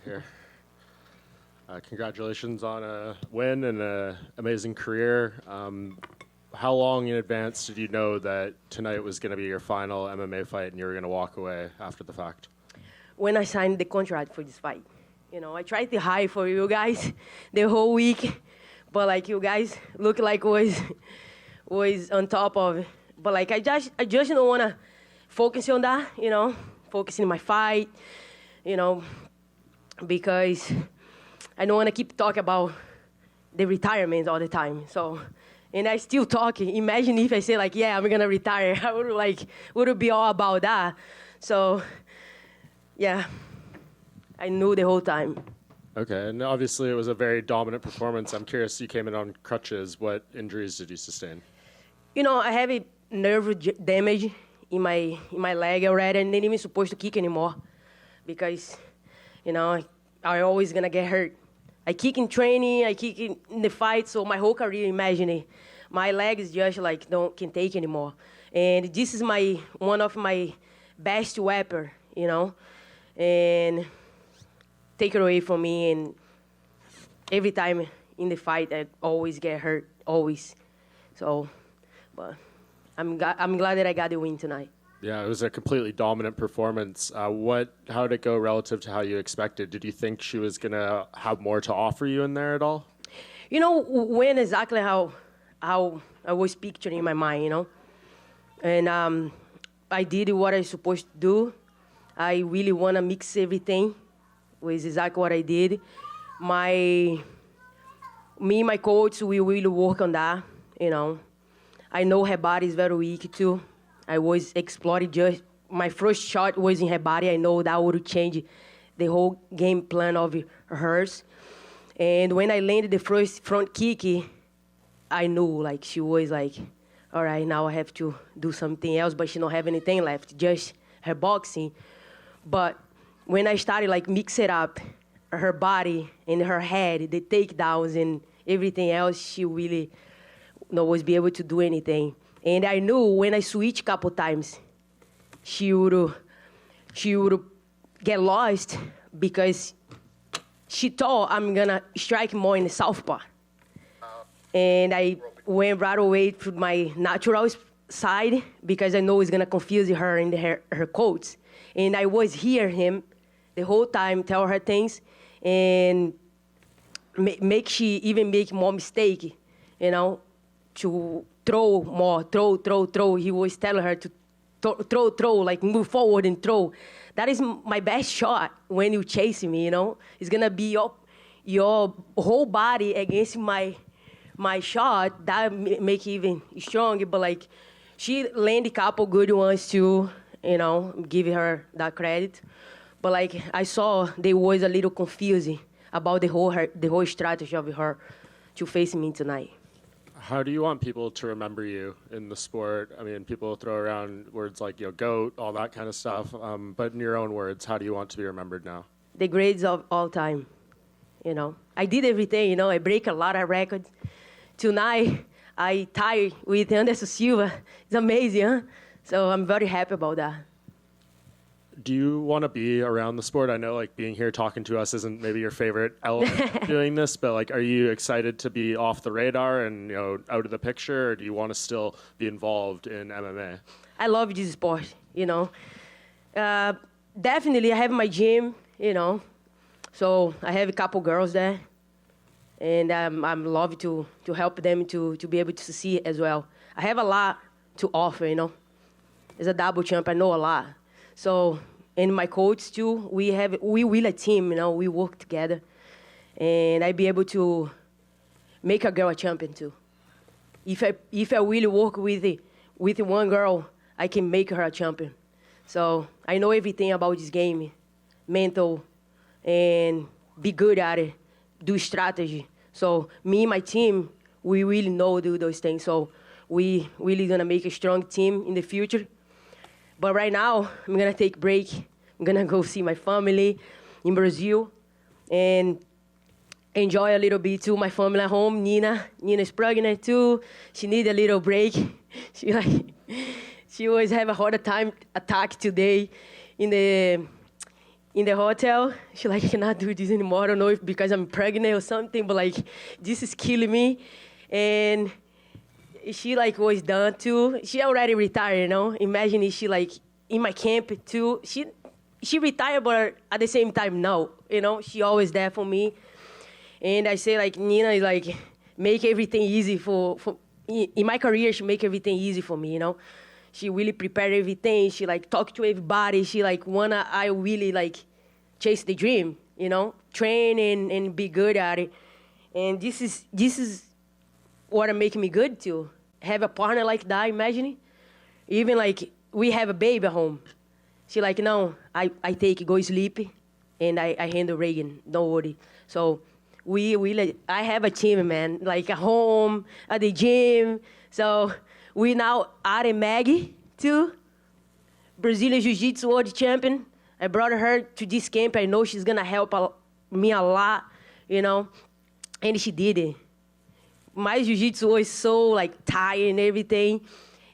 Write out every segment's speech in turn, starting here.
Here. Congratulations on a win and an amazing career. How long in advance did you know that tonight was going to be your final MMA fight and you were going to walk away after the fact? When I signed the contract for this fight, I tried to hide for you guys the whole week, but like you guys look like was on top of it. But like I just don't want to focus on that, focus in my fight, because I don't want to keep talking about the retirement all the time. So, and I still talking. Imagine if I say like, yeah, I'm gonna retire. I would be all about that. So, yeah, I knew the whole time. Okay, and obviously it was a very dominant performance. I'm curious, you came in on crutches. What injuries did you sustain? I have a nerve damage in my leg already, and not even supposed to kick anymore because, I always gonna get hurt. I kick in training, I kick in the fight, so my whole career, imagine it, my legs just like can take anymore. And this is one of my best weapon, and take it away from me. And every time in the fight, I always get hurt, always. So, but I'm glad that I got the win tonight. Yeah, it was a completely dominant performance. How did it go relative to how you expected? Did you think she was going to have more to offer you in there at all? When exactly how I was picturing in my mind, And I did what I was supposed to do. I really want to mix everything, was exactly what I did. Me and my coach, we really work on that, I know her body is very weak too. I was exploring just my first shot was in her body. I know that would change the whole game plan of hers. And when I landed the first front kick, I knew like she was like, all right, now I have to do something else, but she don't have anything left, just her boxing. But when I started like mix it up, her body and her head, the takedowns and everything else, she really was be able to do anything. And I knew when I switched a couple times, she would get lost because she thought I'm gonna strike more in the southpaw. And I went right away to my natural side because I know it's gonna confuse her and her coach. And I was hear him the whole time tell her things and make she even make more mistake, to throw more, throw. He was telling her to throw, like move forward and throw. That is my best shot when you chase me, It's gonna be your whole body against my shot. That make even stronger. But like, she landed a couple good ones too, give her that credit. But like, I saw they was a little confusing about the whole strategy of her to face me tonight. How do you want people to remember you in the sport? I mean, people throw around words like, GOAT, all that kind of stuff. But in your own words, how do you want to be remembered now? The greats of all time, I did everything, I break a lot of records. Tonight, I tied with Anderson Silva. It's amazing, huh? So I'm very happy about that. Do you want to be around the sport? I know like being here talking to us isn't maybe your favorite element doing this, but like, are you excited to be off the radar and, out of the picture, or do you want to still be involved in MMA? I love this sport, Definitely I have my gym, so I have a couple girls there, and I'm love to help them to be able to see it as well. I have a lot to offer, As a double champ, I know a lot. So, and my coach too, we will a team, we work together. And I be able to make a girl a champion too. If I really work with one girl, I can make her a champion. So I know everything about this game, mental, and be good at it, do strategy. So me and my team, we really know do those things. So we really gonna make a strong team in the future. But right now, I'm going to take a break. I'm going to go see my family in Brazil and enjoy a little bit too. My family at home, Nina's pregnant too. She needs a little break. She always have a heart attack today in in the hotel. She like, I cannot do this anymore. I don't know if because I'm pregnant or something, but like, this is killing me. And she like was done too. She already retired, you know. Imagine if she like in my camp too. She retired, but at the same time, no. You know, she always there for me. And I say like, Nina, like, make everything easy in my career, she make everything easy for me, you know. She really prepared everything. She like talk to everybody. She like I really like chase the dream, you know, train and be good at it. And this is what make me good too. Have a partner like that, imagine. Even like we have a baby at home. She like, no, I take it, go sleep, and I handle Reagan, don't worry. So I have a team, man, like at home, at the gym. So we now added Maggie too, Brazilian Jiu-Jitsu world champion. I brought her to this camp. I know she's gonna help me a lot, you know, and she did it. My Jiu-Jitsu was so like tired and everything,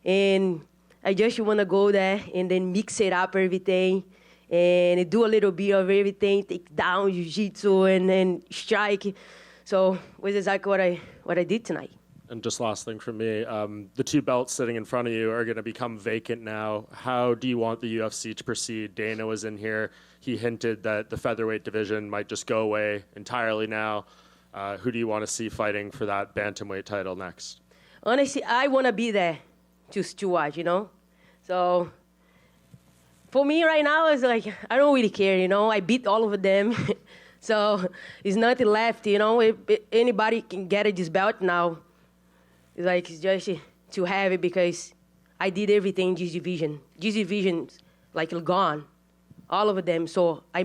and I just wanna go there and then mix it up everything and do a little bit of everything, take down Jiu-Jitsu and then strike. So it was exactly what I did tonight. And just last thing from me, the two belts sitting in front of you are going to become vacant now. How do you want the UFC to proceed? Dana was in here. He hinted that the featherweight division might just go away entirely now. Who do you want to see fighting for that bantamweight title next? Honestly, I want to be there to watch, you know? So for me right now, it's like, I don't really care, you know? I beat all of them. So there's nothing left, you know? If anybody can get this belt now, it's like, it's just to have it because I did everything in this division. This division's like gone, all of them. So I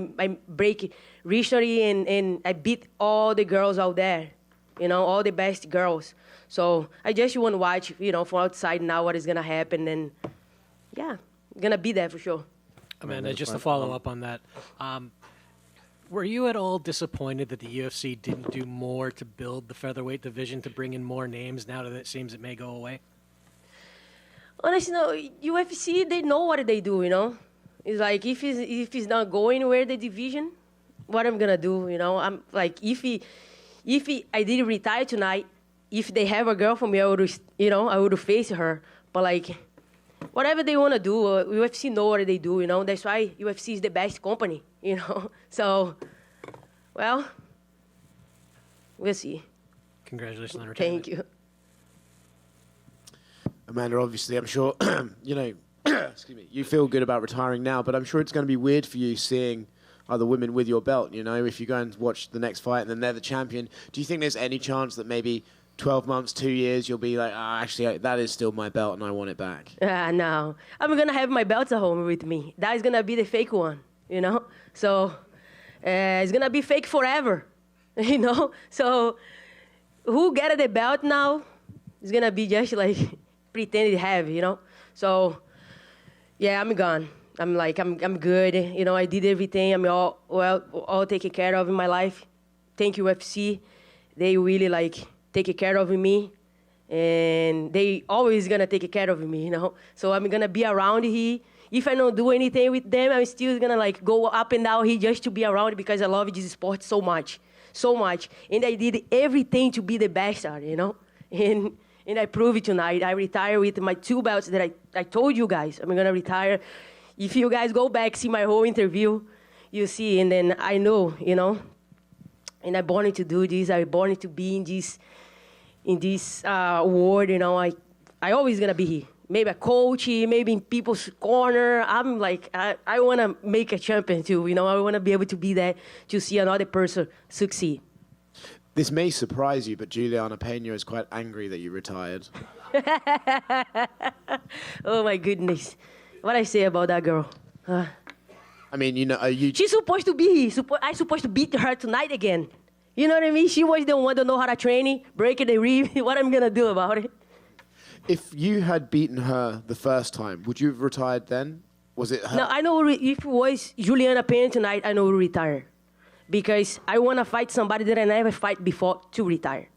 break recently and I beat all the girls out there, you know, all the best girls. So I just want to watch, you know, from outside now what is going to happen. And yeah, going to be there for sure. Amanda, just to follow up on that, were you at all disappointed that the UFC didn't do more to build the featherweight division to bring in more names now that it seems it may go away? Honestly, no, UFC, they know what they do, you know? It's like, if it's not going anywhere, the division, what I'm going to do, you know? I'm like, if I didn't retire tonight, if they have a girl for me, I would face her. But like, whatever they want to do, UFC know what they do, you know? That's why UFC is the best company, you know? So, well, we'll see. Congratulations on retirement. Thank you. Amanda, obviously, I'm sure, you know, excuse me, you feel good about retiring now, but I'm sure it's going to be weird for you seeing other women with your belt, you know, if you go and watch the next fight and then they're the champion. Do you think there's any chance that maybe 12 months, 2 years, you'll be like, actually, that is still my belt and I want it back? No. I'm going to have my belts at home with me. That is going to be the fake one, you know? So it's going to be fake forever, you know? So who get the belt now is going to be just like pretending to have, you know? So, yeah, I'm gone. I'm good. You know, I did everything. I'm all taken care of in my life. Thank you, UFC. They really, take care of me. And they always going to take care of me, you know. So I'm going to be around here. If I don't do anything with them, I'm still going to, go up and down here just to be around because I love this sport so much. So much. And I did everything to be the best at it, you know. And I proved it tonight. I retire with my 2 belts that I told you guys. I'm going to retire. If you guys go back, see my whole interview, you see, and then I know, you know, and I'm born to do this. I'm born to be in this world, you know. I always going to be here. Maybe a coach, maybe in people's corner. I'm I want to make a champion too, you know. I want to be able to be there to see another person succeed. This may surprise you, but Juliana Pena is quite angry that you retired. Oh, my goodness. What I say about that girl? I mean, you know, She's supposed to be here. I'm supposed to beat her tonight again. You know what I mean? She was the one that know how to train, break the rib. What I'm going to do about it? If you had beaten her the first time, would you have retired then? Was it her? No, I know if it was Juliana Pena tonight, I know retire. Because I want to fight somebody that I never fight before to retire.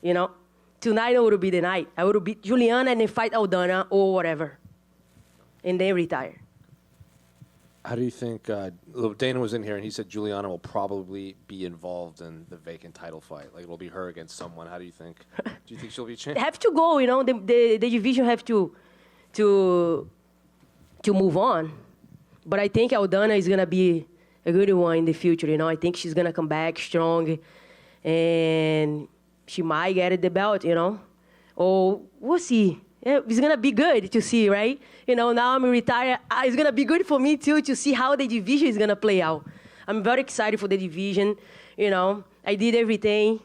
You know? Tonight would be the night. I would beat Juliana and then fight Aldana or whatever. And then retire. How do you think, Dana was in here and he said Juliana will probably be involved in the vacant title fight. Like, it'll be her against someone. How do you think? Do you think she'll be a champion? Have to go, the division have to move on. But I think Aldana is going to be a good one in the future, I think she's going to come back strong and she might get the belt, Or we'll see. Yeah, it's going to be good to see, right? Now I'm retired. It's going to be good for me, too, to see how the division is going to play out. I'm very excited for the division. I did everything.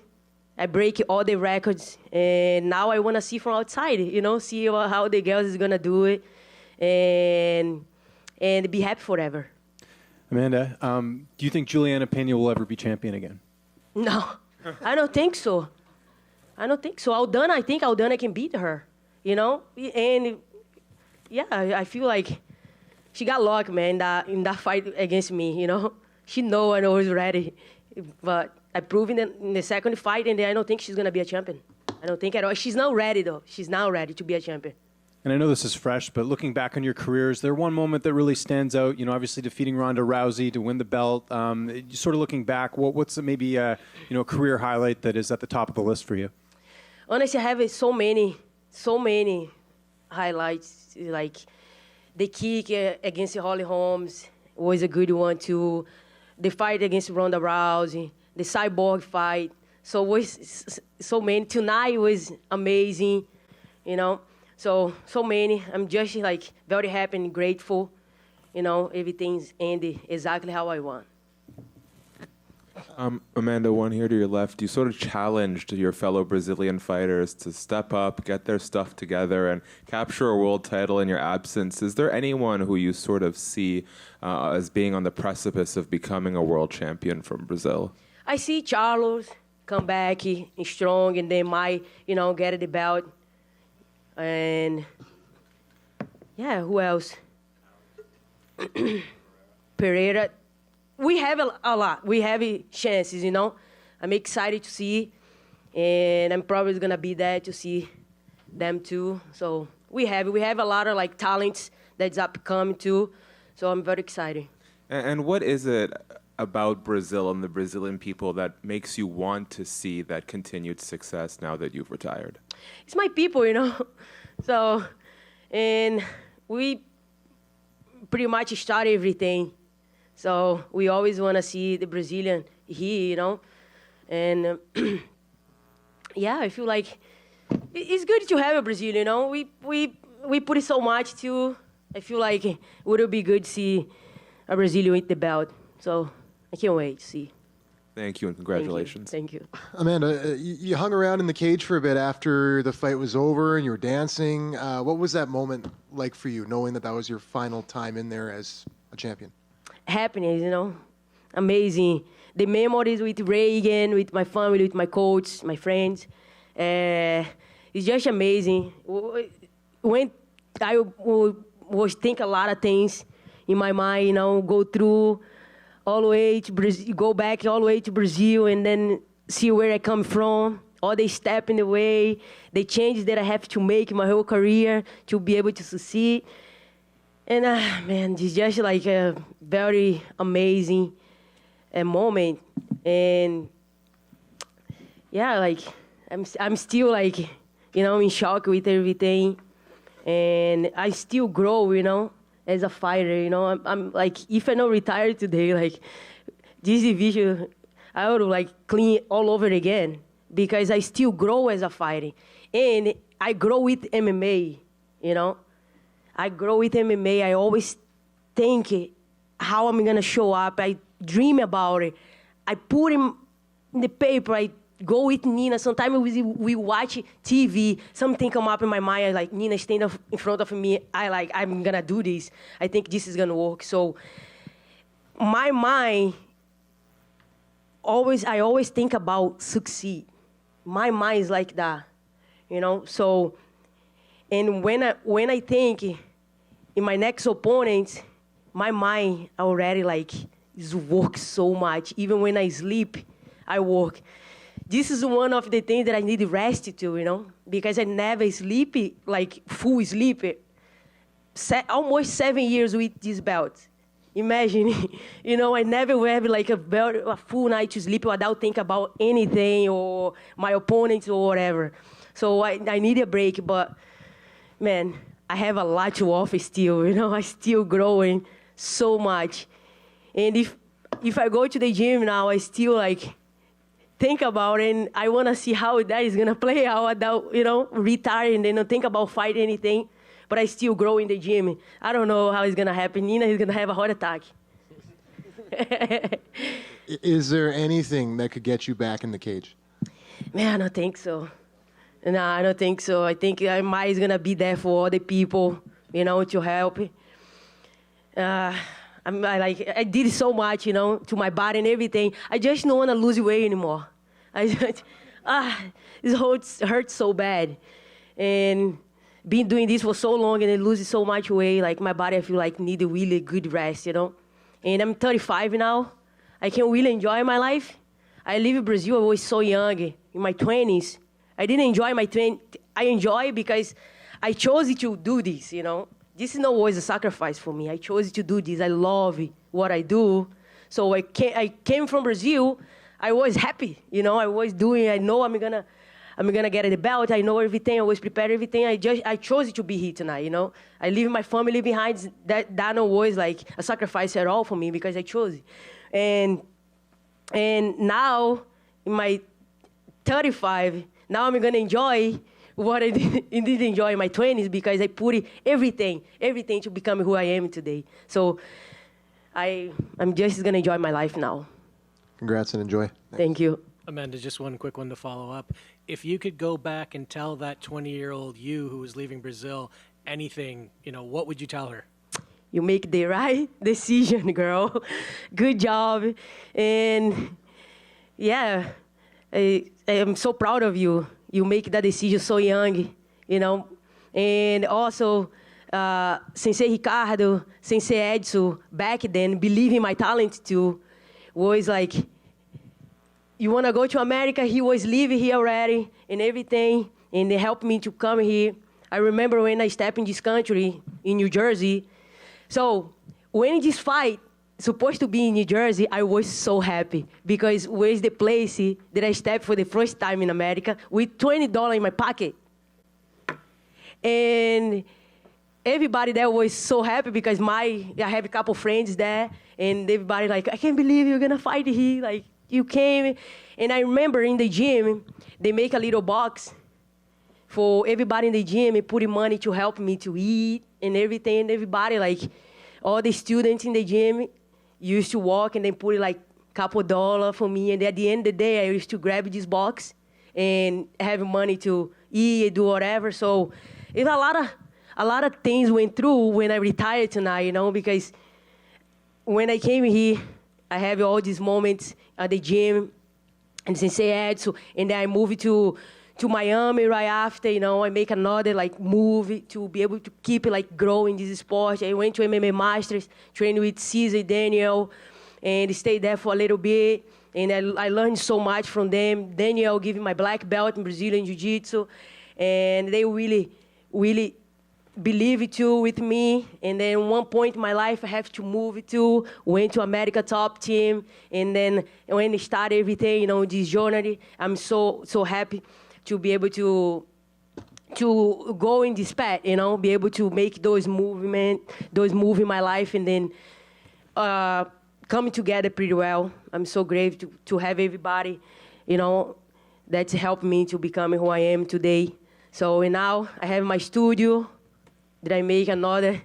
I break all the records. And now I want to see from outside, see how the girls is going to do it. And be happy forever. Amanda, do you think Juliana Pena will ever be champion again? No, I don't think so. I think Aldana can beat her, And, yeah, I feel like she got luck, man, in that fight against me, She know I was ready. But I proved in the second fight, and I don't think she's going to be a champion. I don't think at all. She's now ready, though. She's now ready to be a champion. And I know this is fresh, but looking back on your career, is there one moment that really stands out? Obviously defeating Ronda Rousey to win the belt. Sort of looking back, what's maybe a career highlight that is at the top of the list for you? Honestly, I have so many highlights. Like the kick against Holly Holmes was a good one too. The fight against Ronda Rousey, the cyborg fight. So was so many. Tonight was amazing, So many. I'm just very happy and grateful. Everything's ended exactly how I want. Amanda, one here to your left. You sort of challenged your fellow Brazilian fighters to step up, get their stuff together, and capture a world title in your absence. Is there anyone who you sort of see as being on the precipice of becoming a world champion from Brazil? I see Charles come back strong, and they might, get the belt. And, yeah, who else? Pereira. We have a lot. We have chances, I'm excited to see, and I'm probably going to be there to see them too. So we have a lot of talents that's upcoming too. So I'm very excited. And what is it about Brazil and the Brazilian people that makes you want to see that continued success now that you've retired? It's my people, So, and we pretty much start everything. So we always want to see the Brazilian here, And, yeah, I feel like it's good to have a Brazilian, We put it so much, too. I feel like it would be good to see a Brazilian with the belt. So I can't wait to see. Thank you and congratulations. Thank you. Amanda, you hung around in the cage for a bit after the fight was over and you were dancing. What was that moment like for you, knowing that was your final time in there as a champion? Happiness, amazing. The memories with Reagan, with my family, with my coach, my friends. It's just amazing. When I was think a lot of things in my mind, go through all the way to Brazil, go back all the way to Brazil, and then see where I come from, all the step in the way, the changes that I have to make in my whole career to be able to succeed. And, man, it's just a very amazing moment. And, yeah, I'm still, in shock with everything. And I still grow, as a fighter, I'm if I don't retire today, this division, I would clean all over again because I still grow as a fighter. And I grow with MMA, I grow with MMA. I always think how I'm going to show up. I dream about it. I put in the paper. I go with Nina. Sometimes we watch TV. Something come up in my mind. I Nina, stand up in front of me. I'm going to do this. I think this is going to work. So my mind, I always think about succeed. My mind is like that, So, and when I think in my next opponent, my mind already is work so much. Even when I sleep, I work. This is one of the things that I need rest to, because I never sleep, full sleep. Almost 7 years with this belt. Imagine, I never will have like a full night to sleep without think about anything or my opponents or whatever. So I need a break, but man, I have a lot to offer still. I still growing so much. And if I go to the gym now, I still like think about it, and I want to see how that is gonna play out without, retire and then think about fight anything. But I still grow in the gym. I don't know how it's gonna happen. Nina is gonna have a heart attack. Is there anything that could get you back in the cage? Man, I don't think so. No, I don't think so. I think Mai is gonna be there for other people, to help. I did so much, to my body and everything. I just don't want to lose weight anymore. It hurts so bad. And been doing this for so long and it loses so much weight, like my body, I feel like need a really good rest, And I'm 35 now. I can really enjoy my life. I live in Brazil. I was so young, in my 20s. I didn't enjoy my 20s. I enjoy because I chose to do this, This is not always a sacrifice for me. I chose to do this. I love what I do. So I came from Brazil. I was happy, I was doing. I know I'm gonna get the belt. I know everything. I was prepared everything. I chose to be here tonight. I leave my family behind. That not was like a sacrifice at all for me because I chose it. And now in my 35, now I'm gonna enjoy what I didn't enjoy in my 20s because I put everything to become who I am today. So I'm just gonna enjoy my life now. Congrats and enjoy. Thank you. Amanda, just one quick one to follow up. If you could go back and tell that 20-year-old you who was leaving Brazil anything, what would you tell her? You make the right decision, girl. Good job. And yeah, I am so proud of you. You make that decision so young, And also, Sensei Ricardo, Sensei Edson, back then, believing my talent too, was like, you want to go to America? He was living here already and everything, and they helped me to come here. I remember when I stepped in this country, in New Jersey. So when this fight supposed to be in New Jersey, I was so happy because it was the place that I stepped for the first time in America with $20 in my pocket. And everybody there was so happy because I have a couple friends there, and everybody like, I can't believe you're gonna fight here. Like, you came. And I remember in the gym, they make a little box for everybody in the gym and putting money to help me to eat and everything. And everybody, like, all the students in the gym used to walk and then put like a couple dollars for me. And at the end of the day, I used to grab this box and have money to eat and do whatever. So it's a lot of things went through when I retired tonight, because when I came here, I have all these moments at the gym and Sensei Edson, and then I moved to Miami right after, I make another like move to be able to keep like growing this sport. I went to MMA Masters, trained with Cesar, Daniel, and stayed there for a little bit. And I learned so much from them. Daniel gave me my black belt in Brazilian Jiu-Jitsu, and they really, really believed too with me. And then one point in my life, I have to move to, went to America top team. And then when I started everything, this journey, I'm so happy to be able to go in this path, be able to make those moves in my life, and then coming together pretty well. I'm so grateful to have everybody, that's helped me to become who I am today. So and now I have my studio. That I make another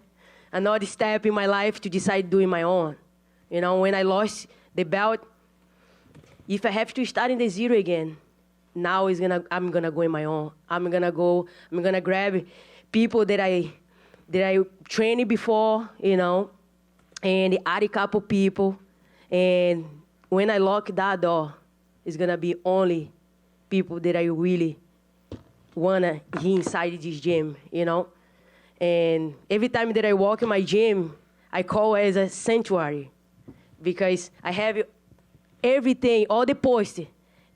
step in my life to decide doing my own. When I lost the belt, if I have to start in the zero again, now I'm gonna go in my own. I'm gonna grab people that I trained before, and add a couple people. And when I lock that door, it's gonna be only people that I really wanna be inside this gym, And every time that I walk in my gym, I call it as a sanctuary because I have everything, all the posts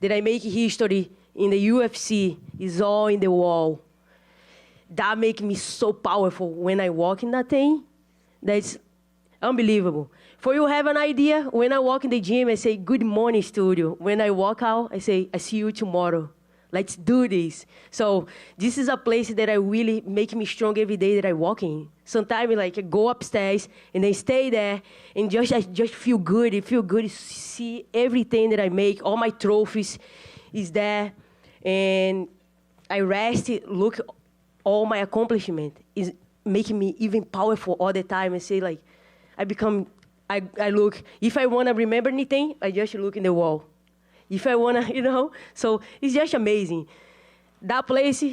that I make history in the UFC is all in the wall. That makes me so powerful when I walk in that thing. unbelievable. For you have an idea, when I walk in the gym, I say, good morning, studio. When I walk out, I say, I see you tomorrow. Let's do this. So this is a place that I really make me strong every day that I walk in. Sometimes like I go upstairs and then stay there and I just feel good. It feels good to see everything that I make. All my trophies is there. And I rest, look, all my accomplishment is making me even powerful all the time. And say like, I look, if I want to remember anything, I just look in the wall. If I want to, so it's just amazing. That place,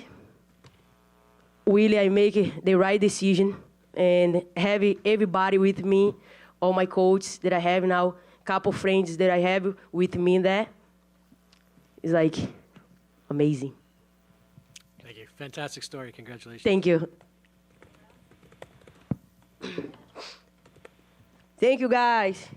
really, I make the right decision and have everybody with me, all my coaches that I have now, couple friends that I have with me in there. It's like amazing. Thank you. Fantastic story. Congratulations. Thank you. Thank you, guys.